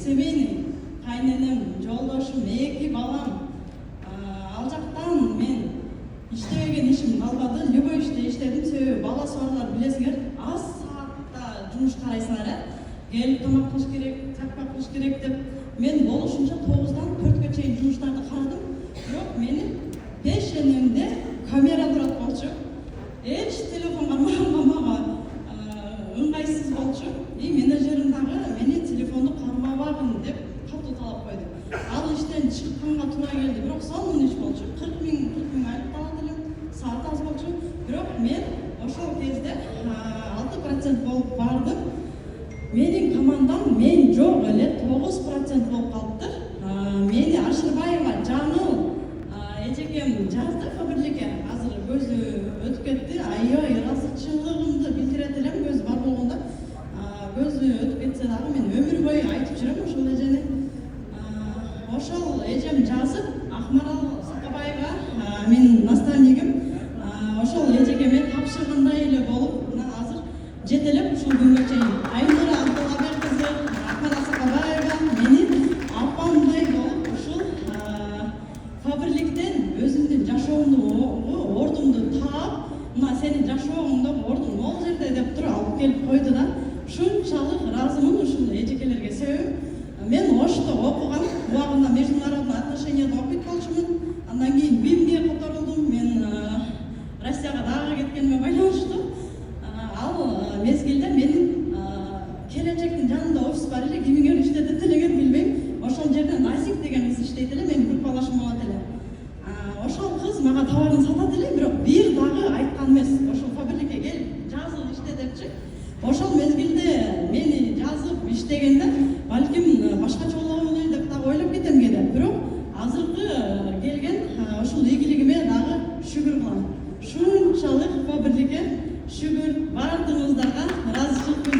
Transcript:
семейный, кайненем, жолдошум, эки балам. Ал жактан мен иштебеген ишим калбады. Любой иште иштедим. Себеби баласы барлар билесиңер, аз саатта жумуш карайсыңар, келип тамак кылыш керек, чакпак кылыш керек деп. Мен болушунча 9-дан 4-кө чейин жумуштарды карадым. Бирок менин пешенемде камера турат болчу. Эч телефон кармаган ыңгайсыз болчу. Менеджерим дагы мени телефонду кармабагын деп катуу талап койду. Ал иштен чыкканга туура келди. Бирок сонун иш болчу. 40 миң айлык алат элем. Саат аз болчу. Бирок мен ошол кезде 6% болуп бардым. Менин командам мен жок эле 9% болуп калыптыр. Мени Ашырбаева Жаңыл эжекем жазды Фаберликке. Азыр көзү өтүп кетти. Аябай ыраазычылыгымды билдирет элем, көзү бар болгондо. Көзү өтүп кетсе дагы мен өмүр бою айтып жүрөм ошол эжени. Ошол эжем жазып, Акмарал Сакабаева менин наставнигим. Ошол эжеге тапшыргандай эле болуп, мына азыр жетелеп ушул күнгө чейин Айнура Абдулгабек кызы, Акмарал Сакабаева менин апамдай болуп ушул Фаберликтен өзүмдүн жашоомду, ордумду таап, мына сенин жашооңдо ордуң могул жерде деп туруп алып келип койду да. Ушунчалык ыраазымын ушул эжекелерге. Себеби мен Ошто окугам, убагында международный отношенияда окуйт болчумун. Андан кийин БИМге которулдум. Мен Россияга дагы кеткениме байланыштуу. Ал мезгилде менин келечектин жанында офис бар эле, кимиңер иштетет элеген билбейм. Ошол жерде Назик деген кыз иштейт эле, менин группалашым болот эле. Ошол кыз мага товарын сатат эле, бирок бир дагы айткан эмес. Ошол Фаберликке келип жазып иште депчи. Ошол мезгилде мени жазып иштегенде балким башкача болобу деп дагы ойлоп кетем кээде. Бирок азыркы келген ушул ийгилигиме дагы шүгүр кылам. Ушунчалык Фаберликке шүгүр, бардыгыңыздарга ыраазычылык